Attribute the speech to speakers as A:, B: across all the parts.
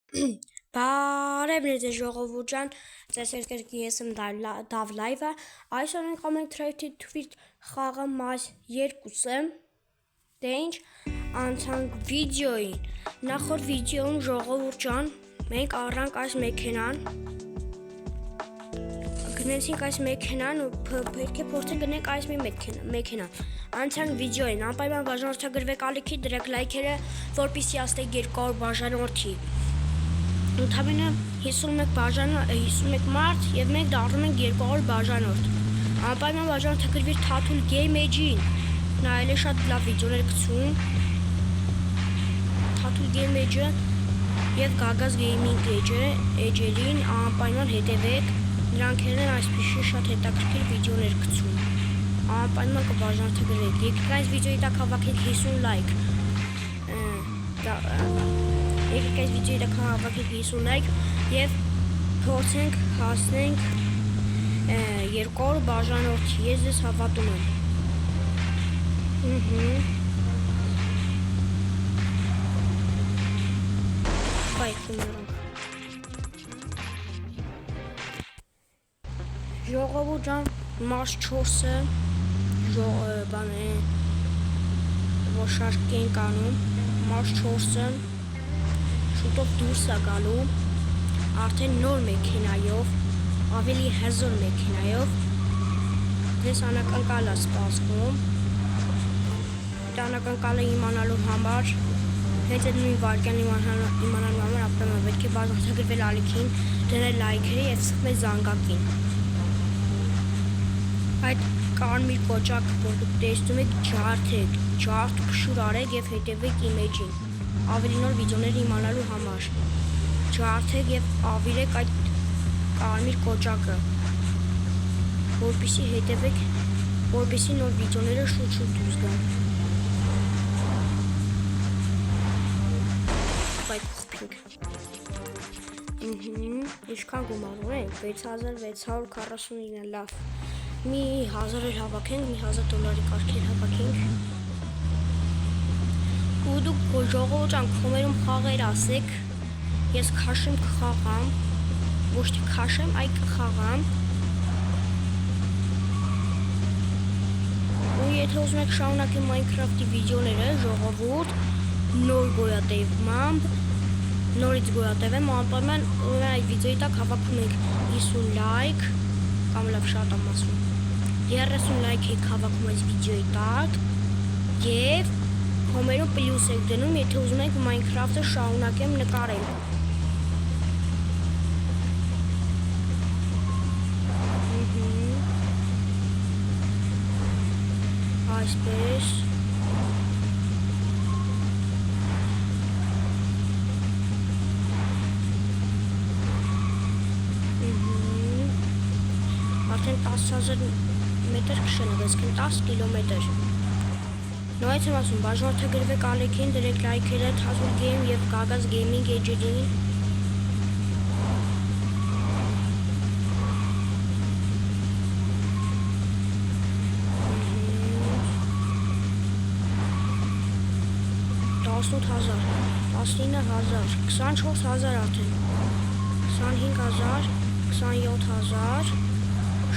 A: Բարև ձեզ ժողովուրդ ջան, ձեզ երկրի ես եմ Դավ լայվը, այսօր ենք ամենք թրեյթի թվիտ խաղը մաս 2-ը, դե ինչ անցանք վիդեոին, նախորդ վիդեոն ժողովուրդ ջան, մենք առանք այս մեքենան, գնեցինք այս մեքենան ու պետք է փորձենք գնենք այս մի մեքենան, անցանք վիդեոին, անպայման բաժանորդագրվեք ալիքի, դրեք լայքերը, որպեսզի աստեք 200 բաժանորդի Ընդհանրապես 51 մարդ եւ մենք դառնում ենք 200 բաժանորդ։ Անպայման բաժանորդագրվիր Թաթուլ Game Edge-ին։ Նա էլ է շատ լավ վիդեոներ գցում։ Թաթուլ Game Edge-ը եւ Gagas Gaming Edge-ին անպայման հետևեք։ Նրանք են այսպիսի շատ հետաքրքիր վիդեոներ գցում։ Անպայման կբաժանորդագրվեք։ Եկեք այս վիդեոյի տակ հավաքենք 50 լայք։ Եկեք այս վիդեոյի տակ հավաքենք 50 լայք եւ փորձենք հասնենք 200 բաժանորդի, ես ձեզ հավատում եմ։ Ժողովուրդ ջան, մարս 4-ը բան է, որ շարք ենք անում, մարս 4-ը շուտով դուրս է գալու, արդեն նոր մեքենայով, ավելի հզոր մեքենայով, դες անակնկալ է սպասվում, այդ անակնկալը իմանալու համար, հենց այդ նույն վարկյան իմանալու համար ապրեմ պետք է բաժանորդագրվել ալիքին, դնել լայքերը և սխմել զանգակին։ Այդ կարմիր կոճակը, որ դուք տեսնում եք, ջարդեք, ջարդ փշուր արեք և հետևեք իմ էջին, ավելի նոր վիդեոներ իմանալու համար, ջարդեք և ավիրեք այդ կարմիր կոճակը, որպեսզի հետևեք, որպեսզի նոր վիդեոները շուտ դուրս գան։ Բայց խփինք։ Ինչքան գումար ունենք, 6649 լավ։ Մի 1000 էլ հավաքենք, մի 1000 դոլարի կարգեր հավաքենք։ Ու դուք ժողովուրդ ջան կոմերում խաղեր ասեք, ես քաշեմ կխաղամ, ոչ թե քաշեմ, այլ կխաղամ։ Ու եթե ուզում եք շարունակել Minecraft-ի վիդեոները, ժողովուրդ, նոր գոյատևմամբ, նորից գոյատևեմ, անպայման այդ վիդեոյի տակ հավաքում ենք 50 լայք, կամ լավ շատ եմ ասում, 30 լայք եք հավաքում այս վիդեոյի տակ, և կոմերում պլյուս եք դնում, եթե ուզում եք Minecraft-ը շարունակեմ նկարել։ Այսպես։ Արդեն 10,000 մետր քշել ես, 10 կիլոմետր։ Նույնիսկ եմ ասում, բաժանորդագրվեք ալիքին, դրեք լայքերը Թաթուլ Game և Gagas Gaming Edge-ին։ $18,000, 19,000, 24,000 արդեն, 25,000, 27,000,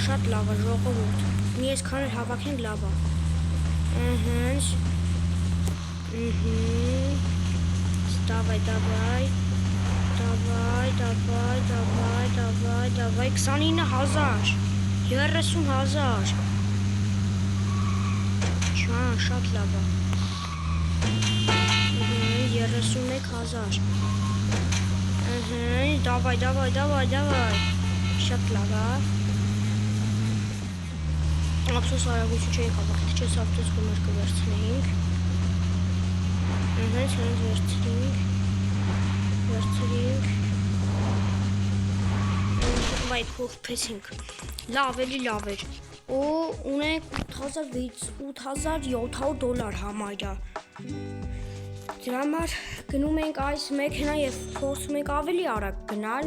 A: շատ լավ է ժողովուրդ, մի այսքան էլ հավաքենք լավ է։ Давай, 29,000, 30,000, Չան, շատ լավ է, 31,000, давай, շատ լավ է, Ափսոս արագություն չէի կավակել, չես ապտոց գումար կվերցնեինք, վայ կողպեսինք, լավ էլի լավ էր, ու ունենք 8700 դոլար համարյա, դրա համար գնում ենք այս մեքենա և փորձում ենք ավելի արագ գնալ,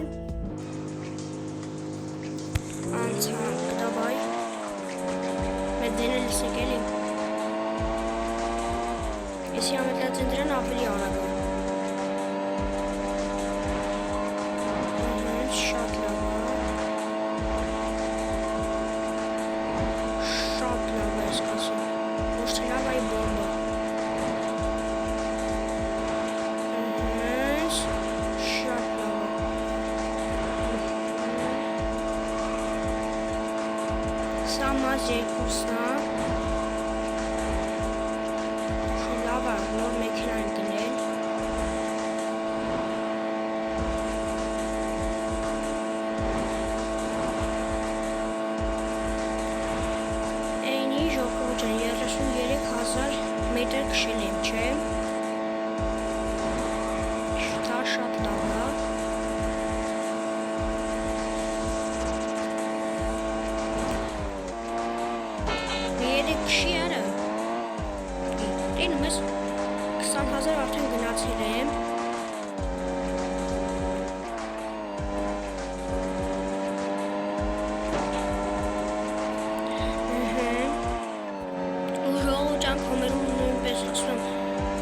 A: անցանք, դավայ, Մեծ դենել լսեք էլի, եսի ամետլացեն դրան ավելի արագ է, մազ երկուսնա լավ է, նոր մեքենա են գնել այնի ժողովուրդ ջան 33,000 մետր քշել եմ, չէ շատ լավ է Քշի արա Դին մեզ 20,000 արդեն գնացել եմ ու ժողովուրդ ջան կոմերում նույնպես ասում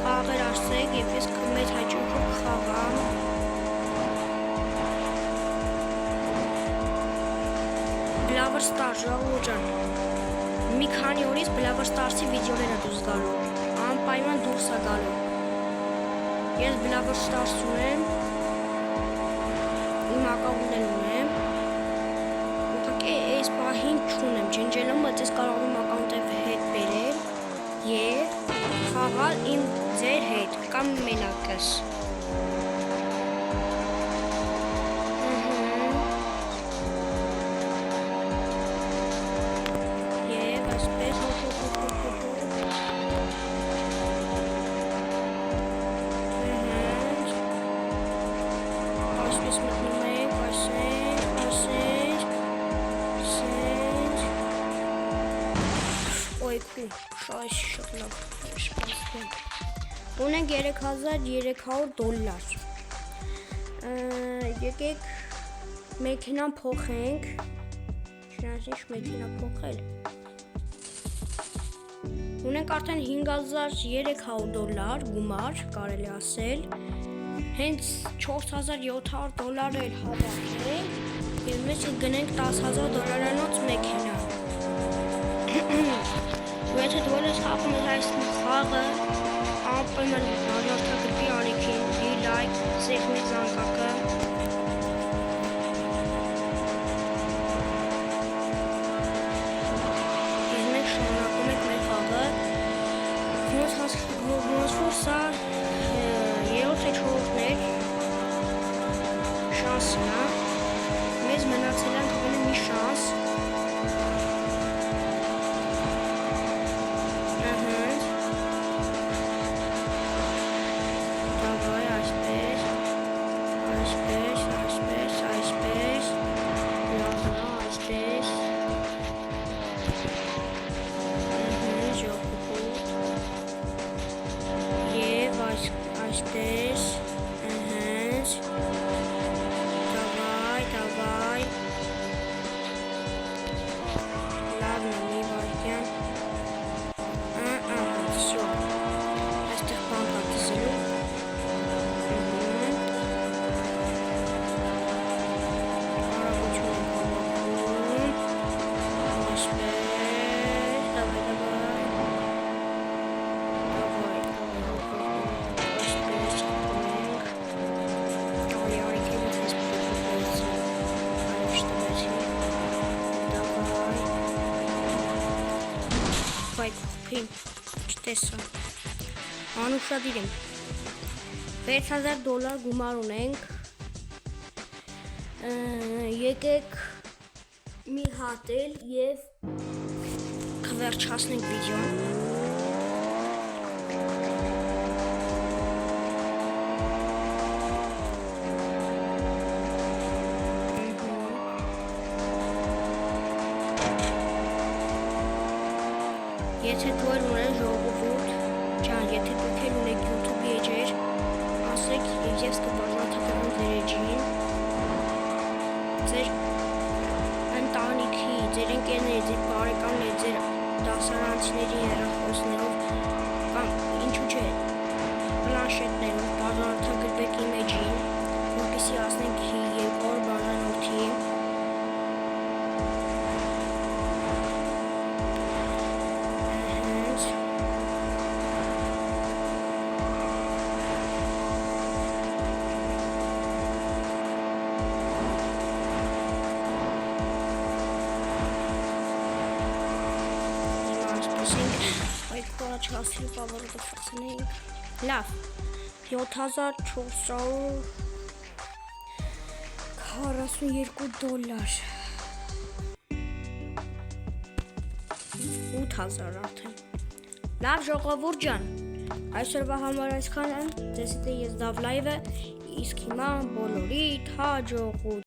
A: խաղեր ասեք և ես մեծ հաճույքով խաղամ Բլավր Ստար ժողովուրդ ջան մի քանի օրից Բլավր Ստարսի վիդեոները դուրս գալու, անպայման դուրս է գալու։ Ես Բլավր Ստարս ունեմ, իմ ակաունտն ունեմ, ուղղակի այս պահին չունեմ, ջնջելում ես կարող իմ ակաունտը հետ բերել և խաղալ իմ ձեր հետ կամ մենակս։ Շատ լավ ունենք 3,300 դոլար եկեք մեքենան փոխենք չնայած ինչ մեքենա փոխել ունենք արդեն 5,300 դոլար գումար կարելի ասել հենց 4,700 դոլար էլ հավաքենք և մեզ գնենք 10,000 դոլարանոց մեքենա Եթե դու ես խաղում ես այս խաղը, անպայման հաջորդագրվի անիքին, լայք, սեղմի զանգակը Ես մենք շարունակում ենք մեր խաղը ոնց որ սա 3-րդ չորրորդն շանսն է մեզ մնացել են թողել մի շանս Չտեսա անուշադիր եմ 6,000 դոլար գումար ունենք եկեք մի հատ էլ և կվերջացնենք վիդեոն Եթե դու էլ ունեն ժողովուրդ, ջան, եթե դուք էլ ունեք YouTube էջեր, ասեք և ես կբաժանորդագրեմ ձեր էջին, ձեր ընտանիքի, ձեր ընկերների, ձեր բարեկամների, ձեր դասարանցիների հեռախոսներով կամ ինչու՞ չէ, պլանշետներով բաժանորդագրվեք իմ էջին, որպեսզի ասենք 2 օր բաժանորդի փոխենք, այ քոչասի բավարարը փոխենք։ Լավ, 7442 դոլար։ 8000 արդեն։ Լավ ժողովուրդ ջան, այսօրվա համար այսքան է, ձեզ հետ ես Դավ լայվը, իսկ հիմա բոլորիդ հաջողություն։